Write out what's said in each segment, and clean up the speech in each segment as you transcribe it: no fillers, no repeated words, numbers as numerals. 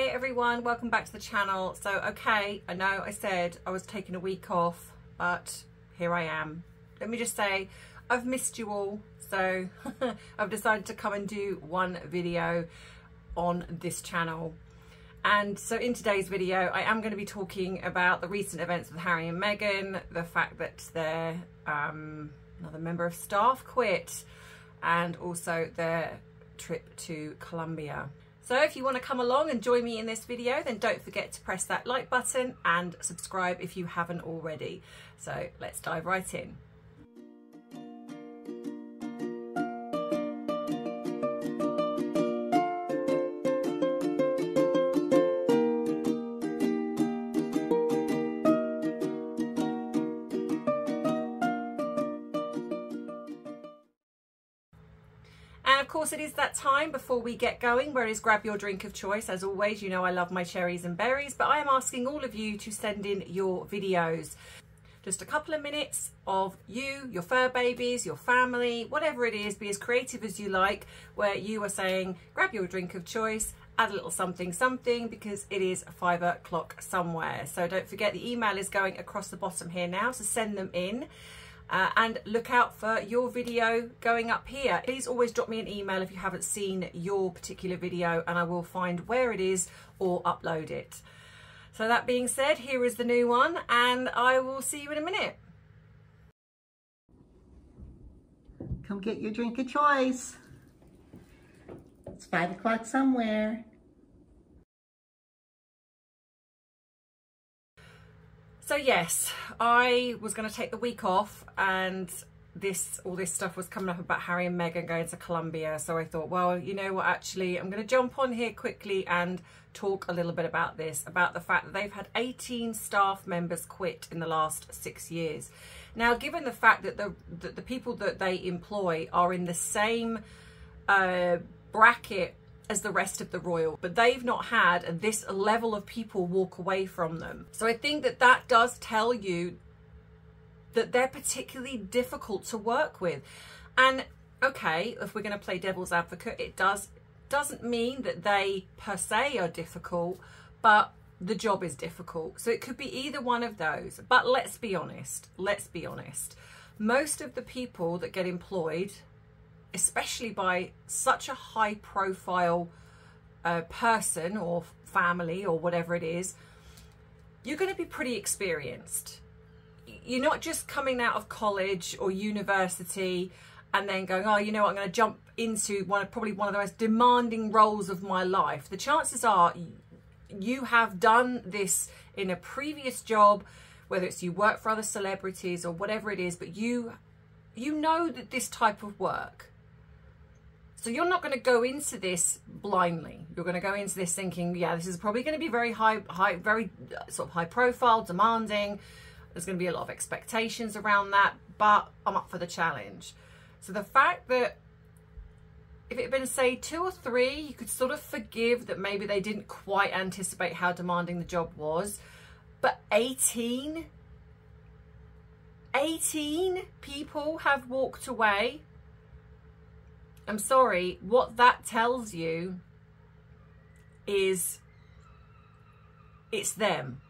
Hey everyone, welcome back to the channel. So okay, I know I said I was taking a week off, but here I am. Let me just say I've missed you all, so I've decided to come and do one video on this channel. And so in today's video I am going to be talking about the recent events with Harry and Meghan, the fact that their another member of staff quit, and also their trip to Colombia. So if you want to come along and join me in this video, then don't forget to press that like button and subscribe if you haven't already. So let's dive right in. And of course it is that time before we get going where it is grab your drink of choice. As always, you know I love my cherries and berries, but I am asking all of you to send in your videos. Just a couple of minutes of you, your fur babies, your family, whatever it is, be as creative as you like, where you are saying grab your drink of choice, add a little something something, because it is 5 o'clock somewhere. So don't forget the email is going across the bottom here now, so send them in. And look out for your video going up here. Please always drop me an email if you haven't seen your particular video, and I will find where it is or upload it. So that being said, here is the new one, and I will see you in a minute. Come get your drink of choice. It's 5 o'clock somewhere. So yes, I was going to take the week off, and all this stuff was coming up about Harry and Meghan going to Colombia. So I thought, well, you know what, actually, I'm going to jump on here quickly and talk a little bit about this, about the fact that they've had 18 staff members quit in the last 6 years. Now, given the fact that the people that they employ are in the same bracket as the rest of the royal, but they've not had this level of people walk away from them. So I think that that does tell you that they're particularly difficult to work with. And okay, if we're going to play devil's advocate, it doesn't mean that they per se are difficult, but the job is difficult. So it could be either one of those. But let's be honest, most of the people that get employed, especially by such a high profile person or family or whatever it is, you're going to be pretty experienced. You're not just coming out of college or university and then going, oh, you know what, I'm going to jump into probably one of the most demanding roles of my life. The chances are you have done this in a previous job, whether it's you work for other celebrities or whatever it is, but you know that this type of work. So you're not going to go into this blindly. You're going to go into this thinking, yeah, this is probably going to be very very sort of high profile, demanding. There's going to be a lot of expectations around that, but I'm up for the challenge. So the fact that if it had been, say, 2 or 3, you could sort of forgive that maybe they didn't quite anticipate how demanding the job was. But 18 people have walked away. I'm sorry, what that tells you is it's them.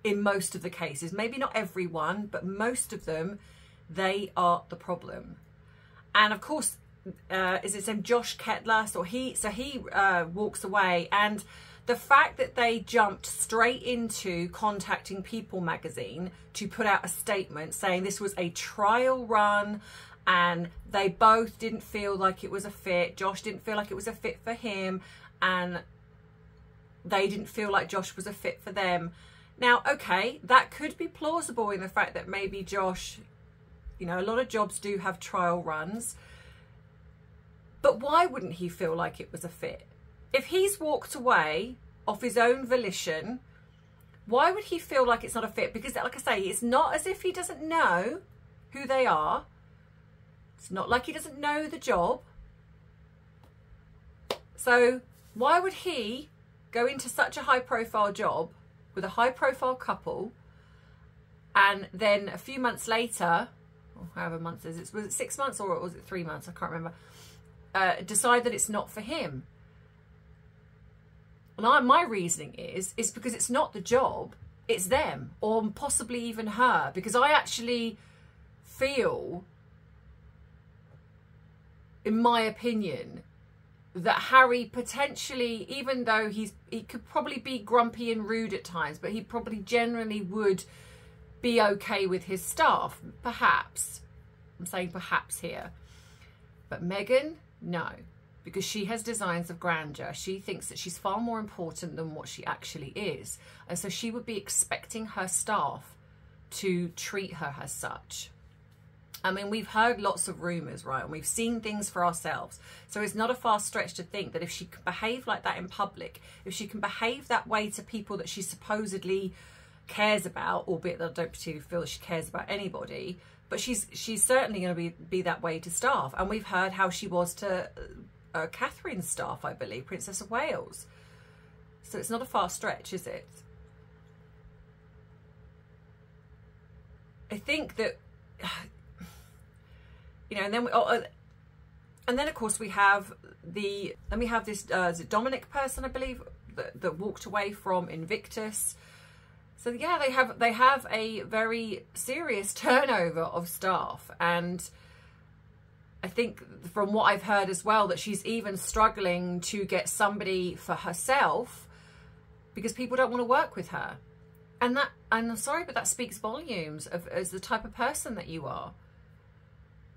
In most of the cases, maybe not everyone, but most of them, they are the problem. And of course, is it named Josh Kettler? So he walks away, and the fact that they jumped straight into contacting People magazine to put out a statement saying this was a trial run, and they both didn't feel like it was a fit. Josh didn't feel like it was a fit for him, and they didn't feel like Josh was a fit for them. Now, okay, that could be plausible in the fact that maybe Josh, you know, a lot of jobs do have trial runs, but why wouldn't he feel like it was a fit? If he's walked away off his own volition, why would he feel like it's not a fit? Because like I say, it's not as if he doesn't know who they are. It's not like he doesn't know the job. So why would he go into such a high profile job with a high profile couple, and then a few months later, or however months is it, was it 6 months or was it 3 months? I can't remember. Decide that it's not for him. And my reasoning is because it's not the job, it's them, or possibly even her, because I actually feel, in my opinion, that Harry potentially, even though he could probably be grumpy and rude at times, but he probably generally would be okay with his staff, perhaps. I'm saying perhaps here. But Meghan, no, because she has designs of grandeur. She thinks that she's far more important than what she actually is. And so she would be expecting her staff to treat her as such. I mean, we've heard lots of rumours, right? And we've seen things for ourselves. So it's not a far stretch to think that if she can behave like that in public, if she can behave that way to people that she supposedly cares about, albeit that I don't particularly feel she cares about anybody, but she's certainly going to be that way to staff. And we've heard how she was to Catherine's staff, I believe, Princess of Wales. So it's not a far stretch, is it? I think that... You know, and then of course we have this is it Dominic person, I believe, that walked away from Invictus. So yeah, they have a very serious turnover of staff, and I think from what I've heard as well that she's even struggling to get somebody for herself because people don't want to work with her, and I'm sorry, but that speaks volumes as the type of person that you are.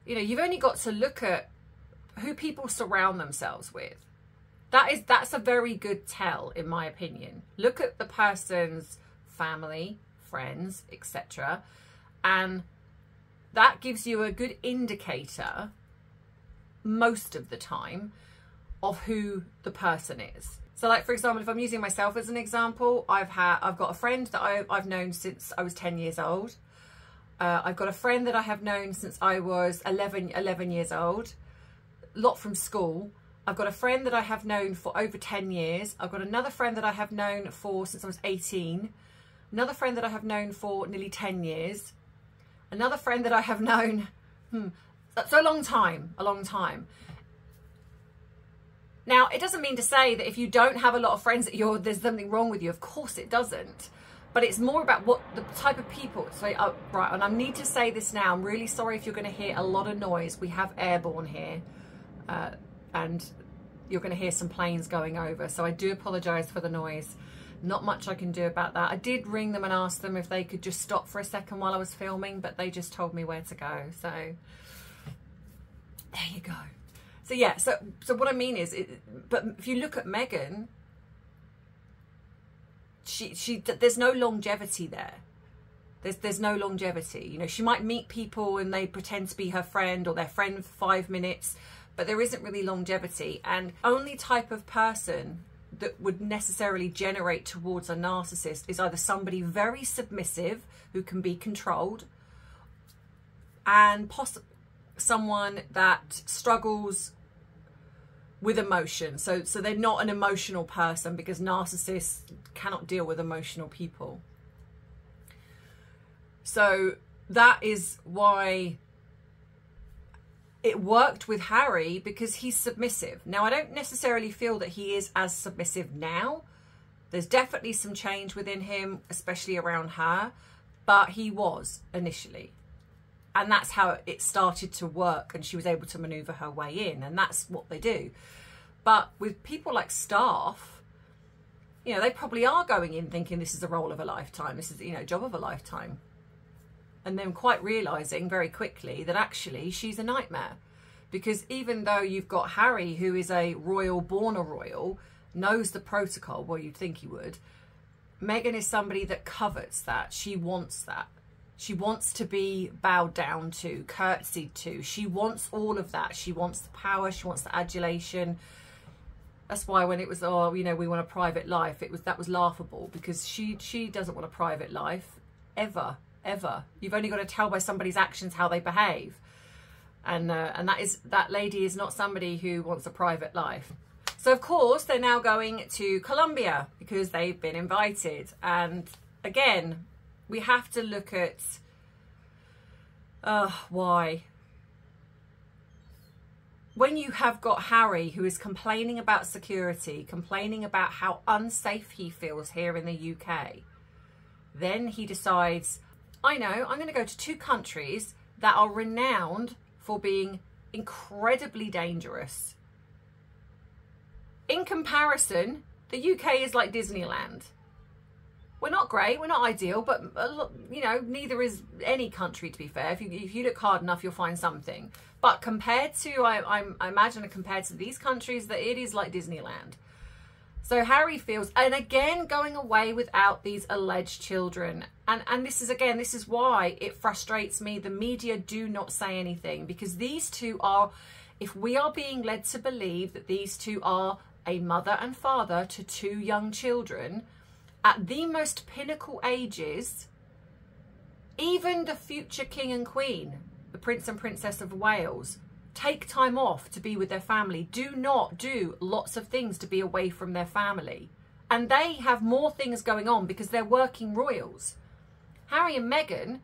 You know, you've only got to look at who people surround themselves with. That's a very good tell, in my opinion. Look at the person's family, friends, etc. And that gives you a good indicator, most of the time, of who the person is. So like, for example, if I'm using myself as an example, I've got a friend that I've known since I was 10 years old. I've got a friend that I have known since I was 11 years old, a lot from school. I've got a friend that I have known for over 10 years. I've got another friend that I have known for since I was 18. Another friend that I have known for nearly 10 years. Another friend that I have known, that's a long time. Now, it doesn't mean to say that if you don't have a lot of friends that there's something wrong with you. Of course it doesn't. But it's more about what the type of people. So, right, and I need to say this now. I'm really sorry if you're going to hear a lot of noise. We have airborne here, and you're going to hear some planes going over. So I do apologise for the noise. Not much I can do about that. I did ring them and ask them if they could just stop for a second while I was filming, but they just told me where to go. So there you go. So yeah, so what I mean is, but if you look at Meghan, there's no longevity there. There's no longevity. You know, she might meet people and they pretend to be her friend or their friend for 5 minutes, but there isn't really longevity. And only type of person that would necessarily generate towards a narcissist is either somebody very submissive who can be controlled, and possibly someone that struggles with emotion. So they're not an emotional person, because narcissists cannot deal with emotional people. So that is why it worked with Harry, because he's submissive. Now, I don't necessarily feel that he is as submissive now. There's definitely some change within him, especially around her, but he was initially. And that's how it started to work, and she was able to maneuver her way in, and that's what they do. But with people like staff, you know, they probably are going in thinking this is the role of a lifetime, this is, you know, job of a lifetime. And then quite realising very quickly that actually she's a nightmare. Because even though you've got Harry, who is a royal, born a royal, knows the protocol, well, you'd think he would, Meghan is somebody that covets that. She wants that. She wants to be bowed down to, curtsied to. She wants all of that. She wants the power. She wants the adulation. That's why when it was, oh, you know, we want a private life, that was laughable, because she doesn't want a private life ever. You've only got to tell by somebody's actions how they behave, and that lady is not somebody who wants a private life. So of course they're now going to Colombia because they've been invited, and again we have to look at why when you have got Harry, who is complaining about security, complaining about how unsafe he feels here in the UK, then he decides, I know, I'm going to go to 2 countries that are renowned for being incredibly dangerous. In comparison, the UK is like Disneyland. We're not great, we're not ideal, but you know, neither is any country, to be fair. If you look hard enough, you'll find something. But compared to, I imagine compared to these countries, that it is like Disneyland. So Harry feels, and again, going away without these alleged children. And this is, again, this is why it frustrates me. The media do not say anything, because these 2 are, if we are being led to believe that these 2 are a mother and father to 2 young children, at the most pinnacle ages, even the future king and queen, the Prince and Princess of Wales, take time off to be with their family, do not do lots of things to be away from their family. And they have more things going on because they're working royals. Harry and Meghan,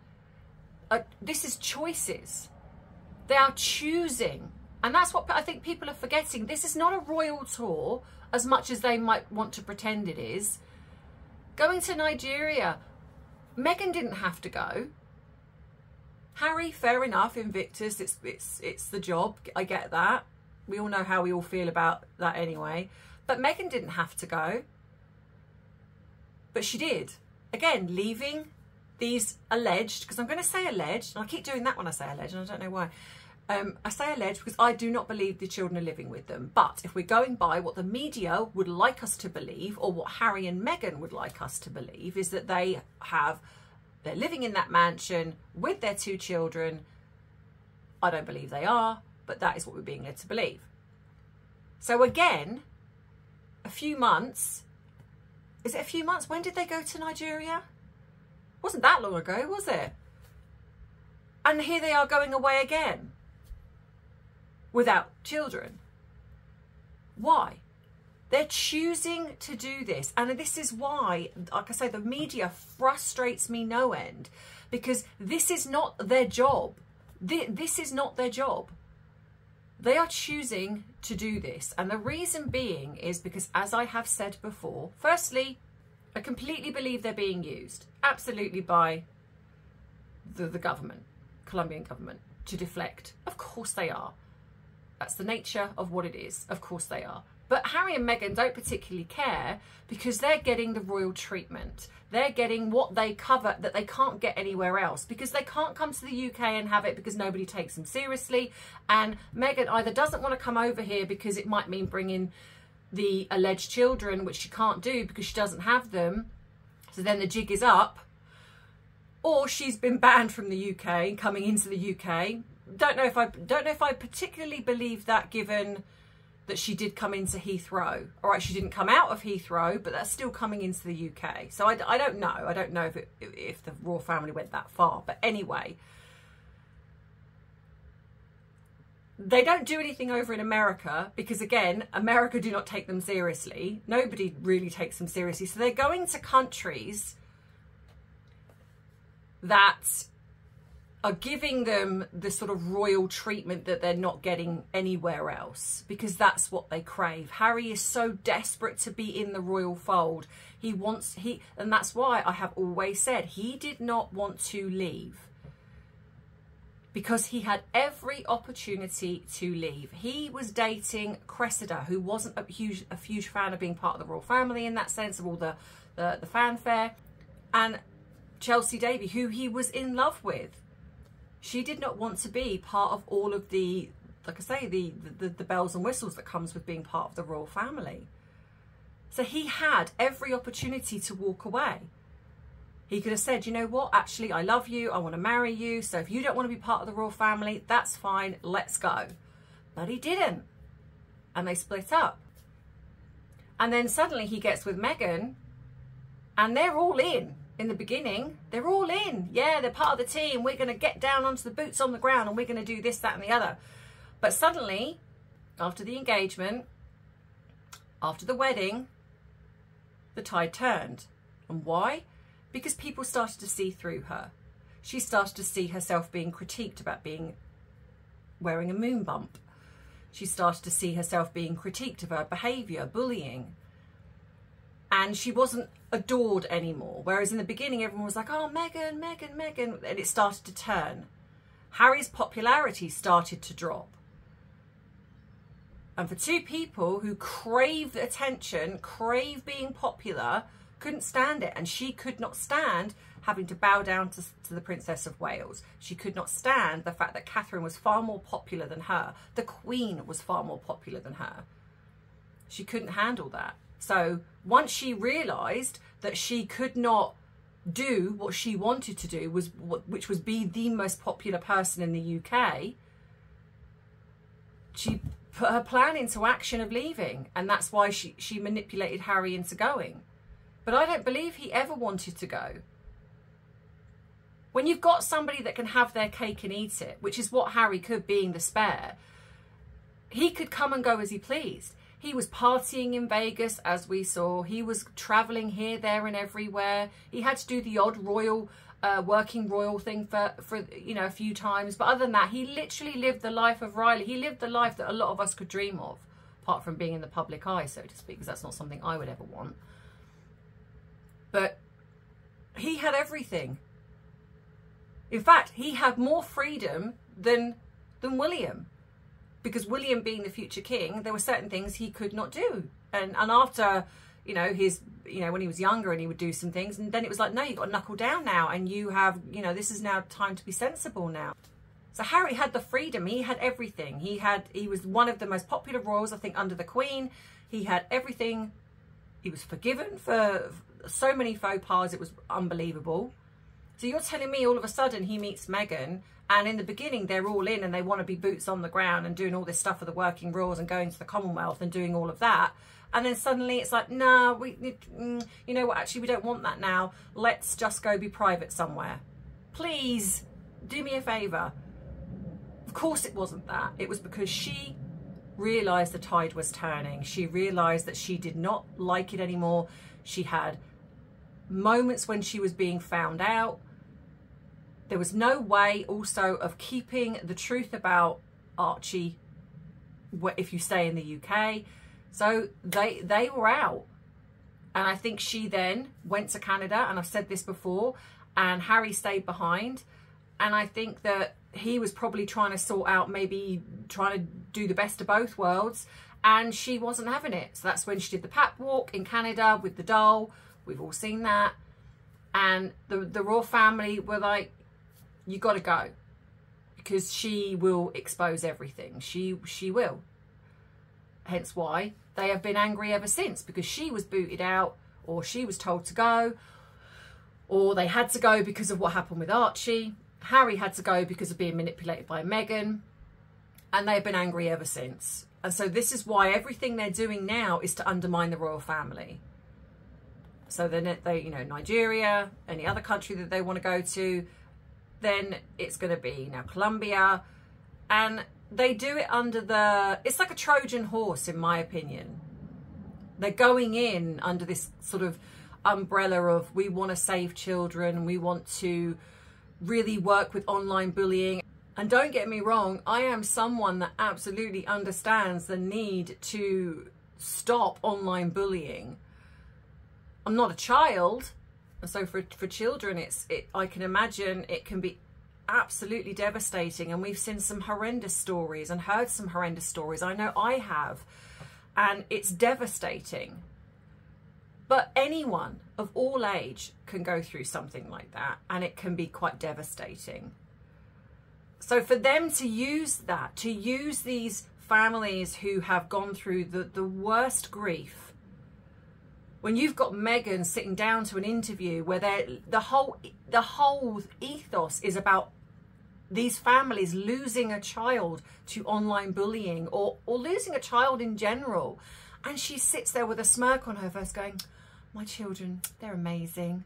this is choices. They are choosing. And that's what I think people are forgetting. This is not a royal tour as much as they might want to pretend it is. Going to Nigeria, Meghan didn't have to go. Harry, fair enough, Invictus, it's the job. I get that. We all know how we all feel about that anyway. But Meghan didn't have to go. But she did. Again, leaving these alleged, because I'm going to say alleged, and I keep doing that when I say alleged, and I don't know why. I say alleged because I do not believe the children are living with them. But if we're going by what the media would like us to believe, or what Harry and Meghan would like us to believe, is that they're living in that mansion with their 2 children. I don't believe they are, but that is what we're being led to believe. So again, a few months, is it a few months? When did they go to Nigeria? Wasn't that long ago, was it? And here they are going away again without children. Why? They're choosing to do this. And this is why, like I say, the media frustrates me no end, because this is not their job. This is not their job. They are choosing to do this. And the reason being is because, as I have said before, firstly, I completely believe they're being used, absolutely, by the government, Colombian government, to deflect. Of course they are. That's the nature of what it is. Of course they are. But Harry and Meghan don't particularly care, because they're getting the royal treatment. They're getting what they cover that they can't get anywhere else, because they can't come to the UK and have it because nobody takes them seriously. And Meghan either doesn't want to come over here because it might mean bringing the alleged children, which she can't do because she doesn't have them. So then the jig is up. Or she's been banned from the UK, coming into the UK. Don't know if I particularly believe that, given that she did come into Heathrow. All right, she didn't come out of Heathrow, but that's still coming into the UK. So I don't know. I don't know if the royal family went that far. But anyway, they don't do anything over in America because, again, America do not take them seriously. Nobody really takes them seriously. So they're going to countries that are giving them the sort of royal treatment that they're not getting anywhere else, because that's what they crave. Harry is so desperate to be in the royal fold. And that's why I have always said he did not want to leave, because he had every opportunity to leave. He was dating Cressida, who wasn't a huge fan of being part of the royal family in that sense, of all the fanfare, and Chelsea Davy, who he was in love with. She did not want to be part of all of the, like I say, the bells and whistles that comes with being part of the royal family. So he had every opportunity to walk away. He could have said, you know what, actually, I love you, I want to marry you, so if you don't want to be part of the royal family, that's fine, let's go. But he didn't. And they split up. And then suddenly he gets with Meghan, and they're all in. In the beginning, they're all in. Yeah, they're part of the team. We're going to get down onto the boots on the ground and we're going to do this, that and the other. But suddenly, after the engagement, after the wedding, the tide turned. And why? Because people started to see through her. She started to see herself being critiqued about wearing a moon bump. She started to see herself being critiqued of her behaviour, bullying. And she wasn't adored anymore. Whereas in the beginning, everyone was like, oh, Meghan, Meghan, Meghan. And it started to turn. Harry's popularity started to drop. And for two people who crave attention, crave being popular, couldn't stand it. And she could not stand having to bow down to the Princess of Wales. She could not stand the fact that Catherine was far more popular than her. The Queen was far more popular than her. She couldn't handle that. So once she realised that she could not do what she wanted to do, which was be the most popular person in the UK, she put her plan into action of leaving. And that's why she manipulated Harry into going. But I don't believe he ever wanted to go. When you've got somebody that can have their cake and eat it, which is what Harry could, being the spare, he could come and go as he pleased. He was partying in Vegas, as we saw. He was travelling here, there and everywhere. He had to do the odd royal, working royal thing for you know, a few times. But other than that, he literally lived the life of Riley. He lived the life that a lot of us could dream of, apart from being in the public eye, so to speak, because that's not something I would ever want. But he had everything. In fact, he had more freedom than William. Because William, being the future king, there were certain things he could not do. And after, you know, when he was younger and he would do some things, and then it was like, no, you've got to knuckle down now, and you have, you know, this is now time to be sensible now. So Harry had the freedom. He had everything. He was one of the most popular royals, I think, under the Queen. He had everything. He was forgiven for so many faux pas. It was unbelievable. So you're telling me all of a sudden he meets Meghan, and in the beginning they're all in and they want to be boots on the ground and doing all this stuff for the working royals and going to the Commonwealth and doing all of that. And then suddenly it's like, no, you know what, actually we don't want that now. Let's just go be private somewhere. Please do me a favour. Of course it wasn't that. It was because she realised the tide was turning. She realised that she did not like it anymore. She had moments when she was being found out. There was no way also of keeping the truth about Archie if you stay in the UK. So they were out. And I think she then went to Canada, and I've said this before, and Harry stayed behind. And I think that he was probably trying to sort out, maybe trying to do the best of both worlds, and she wasn't having it. So that's when she did the pap walk in Canada with the doll. We've all seen that. And the royal family were like, you got to go, because she will expose everything. She will. Hence why they have been angry ever since, because she was booted out, or she was told to go, or they had to go because of what happened with Archie. Harry had to go because of being manipulated by Meghan, and they've been angry ever since. And so this is why everything they're doing now is to undermine the royal family. So then they, you know, Nigeria, any other country that they want to go to, then it's going to be now Colombia. And they do it under it's like a Trojan horse, in my opinion. They're going in under this sort of umbrella of, we want to save children, we want to really work with online bullying. And don't get me wrong, I am someone that absolutely understands the need to stop online bullying. I'm not a child, and so for children, I can imagine it can be absolutely devastating. And we've seen some horrendous stories and heard some horrendous stories. I know I have, and it's devastating. But anyone of all age can go through something like that, and it can be quite devastating. So for them to use that, to use these families who have gone through the worst grief, when you've got Meghan sitting down to an interview where the whole ethos is about these families losing a child to online bullying, or losing a child in general, and she sits there with a smirk on her face going, my children, they're amazing.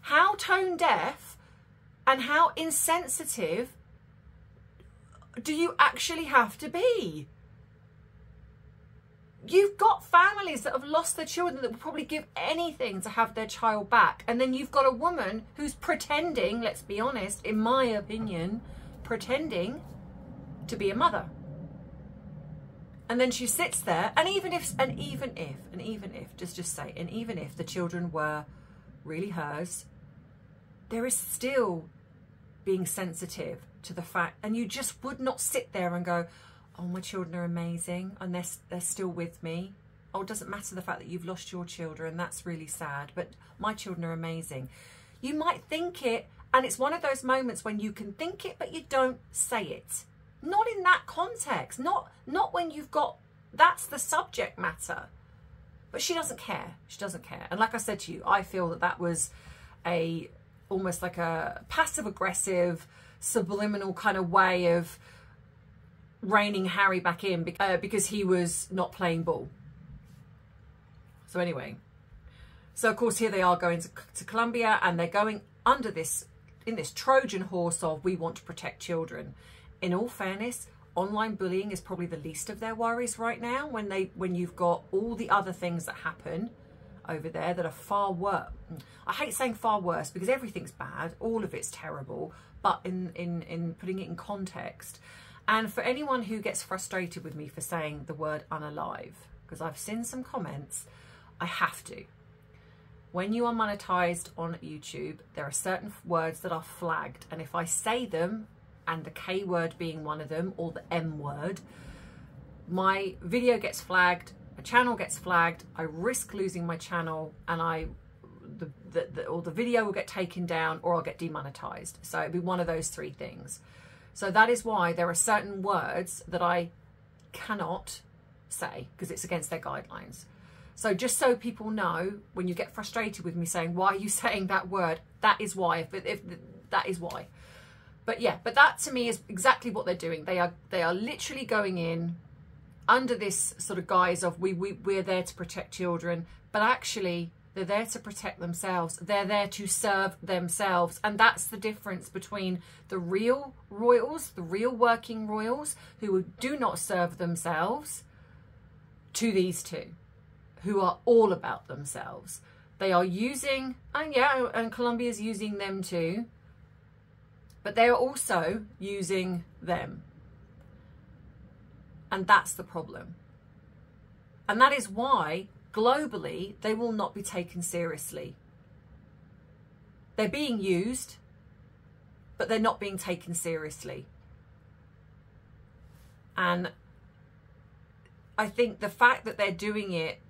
How tone deaf and how insensitive do you actually have to be? You've got families that have lost their children that will probably give anything to have their child back. And then you've got a woman who's pretending, let's be honest, in my opinion, pretending to be a mother. And then she sits there, and even if the children were really hers, there is still being sensitive to the fact, and you just would not sit there and go, oh, my children are amazing, and they're still with me. Oh, it doesn't matter the fact that you've lost your children, that's really sad, but my children are amazing. You might think it, and it's one of those moments when you can think it, but you don't say it. Not in that context, not when you've got, that's the subject matter. But she doesn't care, she doesn't care. And like I said to you, I feel that that was almost like a passive-aggressive, subliminal kind of way of reining Harry back in because he was not playing ball. So anyway, so of course here they are going to Colombia, and they're going under this, in this Trojan horse of, we want to protect children. In all fairness, online bullying is probably the least of their worries right now, when you've got all the other things that happen over there that are far worse. I hate saying far worse because everything's bad, all of it's terrible, but in putting it in context. And for anyone who gets frustrated with me for saying the word unalive, because I've seen some comments, I have to. When you are monetized on YouTube, there are certain words that are flagged, and if I say them, and the K word being one of them, or the M word, my video gets flagged, my channel gets flagged, I risk losing my channel, and the video will get taken down, or I'll get demonetized. So it'd be one of those three things. So that is why there are certain words that I cannot say, because it's against their guidelines. So just so people know, when you get frustrated with me saying, why are you saying that word? That is why, that is why. But yeah, but that to me is exactly what they're doing. They are literally going in under this sort of guise of we're there to protect children, but actually they're there to protect themselves. They're there to serve themselves. And that's the difference between the real royals, the real working royals, who do not serve themselves, to these two, who are all about themselves. They are using, and yeah, and Colombia's using them too, but they are also using them. And that's the problem. And that is why globally they will not be taken seriously. They're being used, but they're not being taken seriously. And I think the fact that they're doing it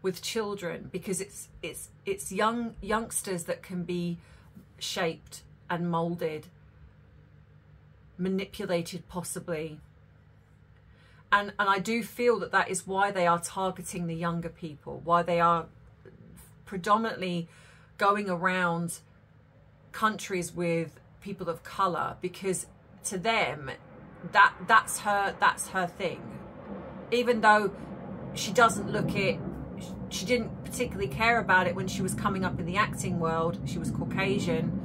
with children, because it's youngsters that can be shaped and molded, manipulated possibly, and I do feel that that is why they are targeting the younger people, why they are predominantly going around countries with people of colour, because to them that's her thing. Even though she doesn't look it, she didn't particularly care about it when she was coming up in the acting world. She was Caucasian,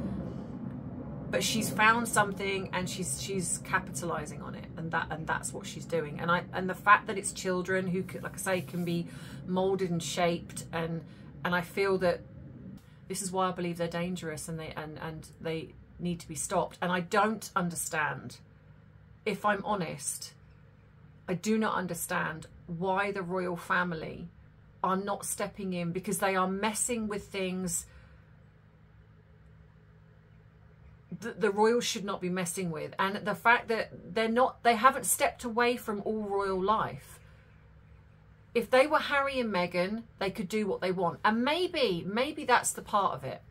but she's found something and she's capitalizing on it, and that's what she's doing. And the fact that it's children who, like I say, can be molded and shaped, and I feel that this is why I believe they're dangerous, and they need to be stopped. And I don't understand, if I'm honest, I do not understand why the royal family are not stepping in, because they are messing with things that the royals should not be messing with. And the fact that they haven't stepped away from all royal life. If they were Harry and Meghan, they could do what they want. And maybe that's the part of it.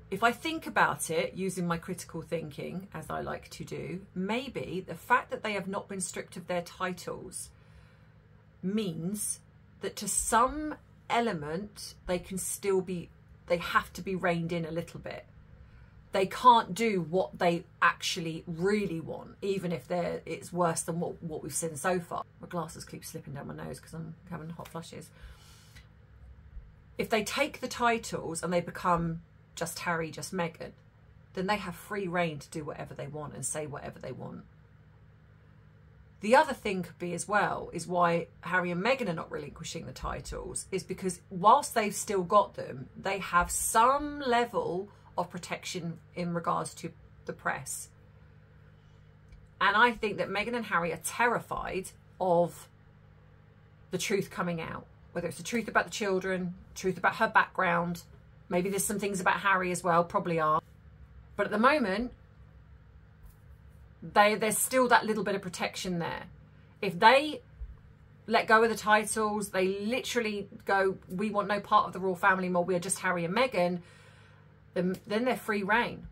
If I think about it using my critical thinking, as I like to do, maybe the fact that they have not been stripped of their titles means that to some element they can still be, they have to be reined in a little bit. They can't do what they actually really want, even if it's worse than what we've seen so far. My glasses keep slipping down my nose because I'm having hot flushes. If they take the titles and they become just Harry, just Meghan, then they have free reign to do whatever they want and say whatever they want. The other thing could be as well is why Harry and Meghan are not relinquishing the titles, is because whilst they've still got them, they have some level of protection in regards to the press. And I think that Meghan and Harry are terrified of the truth coming out, whether it's the truth about the children, truth about her background. Maybe there's some things about Harry as well, probably are. But at the moment, there's still that little bit of protection there. If they let go of the titles, they literally go, we want no part of the royal family more, we are just Harry and Meghan, then they're free reign.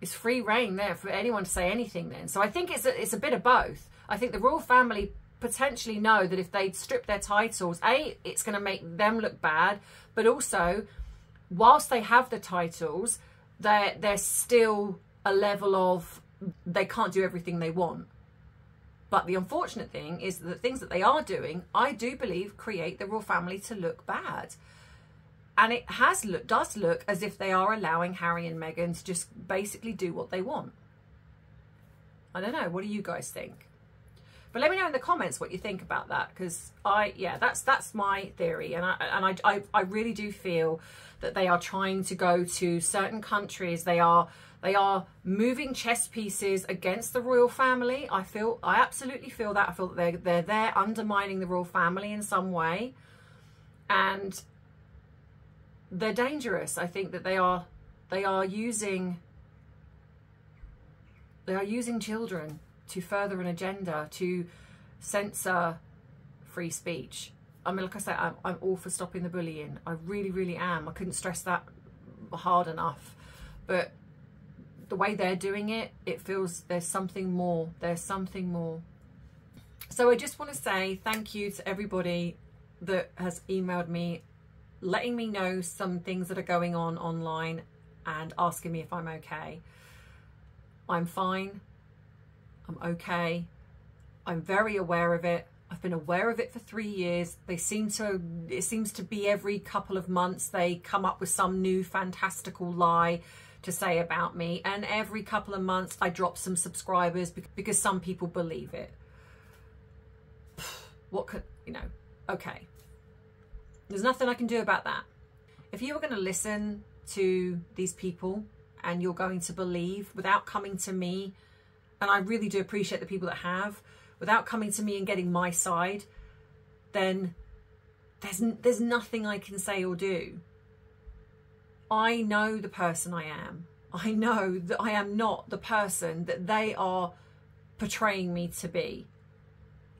It's free reign there for anyone to say anything then. So I think it's a bit of both. I think the royal family potentially know that if they strip their titles, A, it's going to make them look bad, but also, whilst they have the titles, there's still a level of they can't do everything they want. But the unfortunate thing is that the things that they are doing, I do believe, create the royal family to look bad. And it does look as if they are allowing Harry and Meghan to just basically do what they want. I don't know. What do you guys think? But let me know in the comments what you think about that, because that's my theory, and I really do feel that they are trying to go to certain countries. They are moving chess pieces against the royal family. I absolutely feel that. I feel that they're there undermining the royal family in some way, and they're dangerous. I think that they are using children to further an agenda, to censor free speech. I mean, like I said, I'm all for stopping the bullying. I really, really am. I couldn't stress that hard enough. But the way they're doing it, it feels there's something more. There's something more. So I just want to say thank you to everybody that has emailed me, letting me know some things that are going on online and asking me if I'm okay. I'm fine. I'm okay. I'm very aware of it. I've been aware of it for 3 years. It seems to be every couple of months they come up with some new fantastical lie to say about me, and every couple of months I drop some subscribers because some people believe it. What could, okay. There's nothing I can do about that. If you were going to listen to these people and you're going to believe without coming to me, and I really do appreciate the people that have, without coming to me and getting my side, then there's nothing I can say or do. I know the person I am. I know that I am not the person that they are portraying me to be.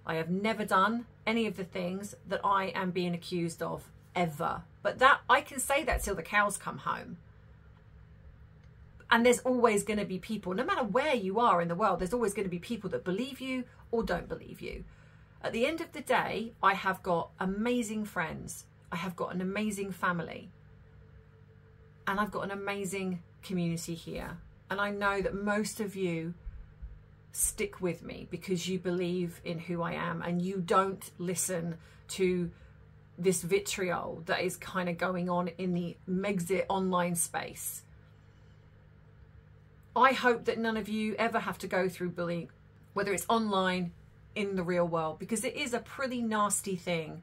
I have never done any of the things that I am being accused of, ever. But that I can say that till the cows come home. And there's always going to be people, no matter where you are in the world, there's always going to be people that believe you or don't believe you. At the end of the day, I have got amazing friends. I have got an amazing family. And I've got an amazing community here. And I know that most of you stick with me because you believe in who I am and you don't listen to this vitriol that is kind of going on in the Megxit online space. I hope that none of you ever have to go through bullying, whether it's online, in the real world, because it is a pretty nasty thing.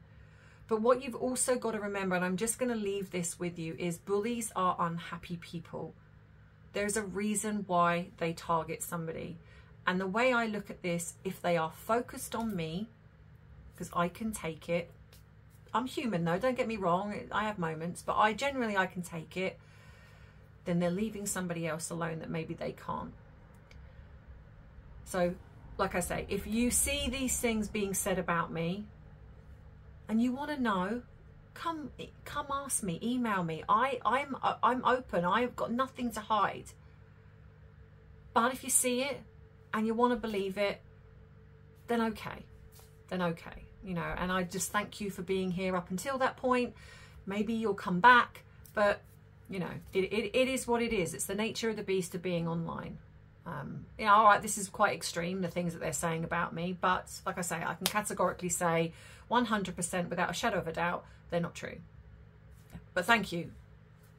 But what you've also got to remember, and I'm just going to leave this with you, is bullies are unhappy people. There's a reason why they target somebody. And the way I look at this, if they are focused on me, because I can take it. I'm human though, don't get me wrong. I have moments, but I can take it. Then they're leaving somebody else alone that maybe they can't. So, like I say, if you see these things being said about me and you want to know, come ask me, email me. I'm open. I've got nothing to hide. But if you see it and you want to believe it, then okay. And I just thank you for being here up until that point. Maybe you'll come back, but it is what it is. It's the nature of the beast of being online. All right, this is quite extreme, the things that they're saying about me, but like I say, I can categorically say 100% without a shadow of a doubt, they're not true. But thank you,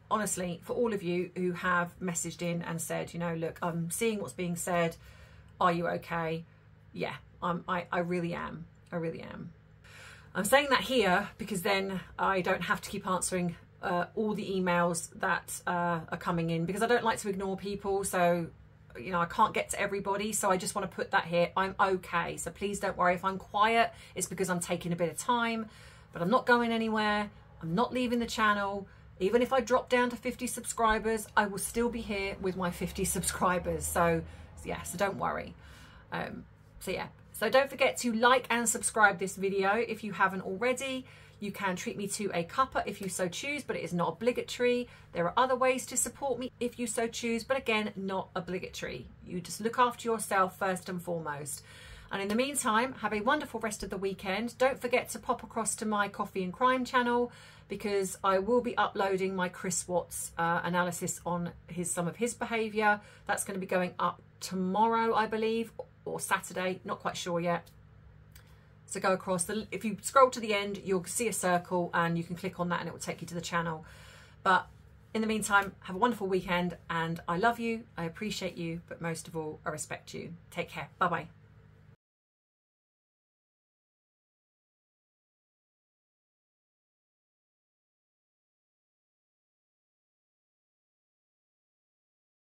honestly, for all of you who have messaged in and said, look, I'm seeing what's being said. Are you okay? Yeah, I really am. I really am. I'm saying that here because then I don't have to keep answering all the emails that are coming in, because I don't like to ignore people. So you know, I can't get to everybody, so I just want to put that here. I'm okay, so please don't worry if I'm quiet. It's because I'm taking a bit of time, but I'm not going anywhere. I'm not leaving the channel. Even if I drop down to 50 subscribers, I will still be here with my 50 subscribers. So yeah, so don't worry. So don't forget to like and subscribe this video if you haven't already. You can treat me to a cuppa if you so choose, but it is not obligatory. There are other ways to support me if you so choose, but again, not obligatory. You just look after yourself first and foremost. And in the meantime, have a wonderful rest of the weekend. Don't forget to pop across to my Coffee and Crime channel, because I will be uploading my Chris Watts analysis on some of his behaviour. That's going to be going up tomorrow, I believe, or Saturday, not quite sure yet. So go across, if you scroll to the end, you'll see a circle and you can click on that and it will take you to the channel. But in the meantime, have a wonderful weekend, and I love you, I appreciate you, but most of all, I respect you. Take care. Bye-bye.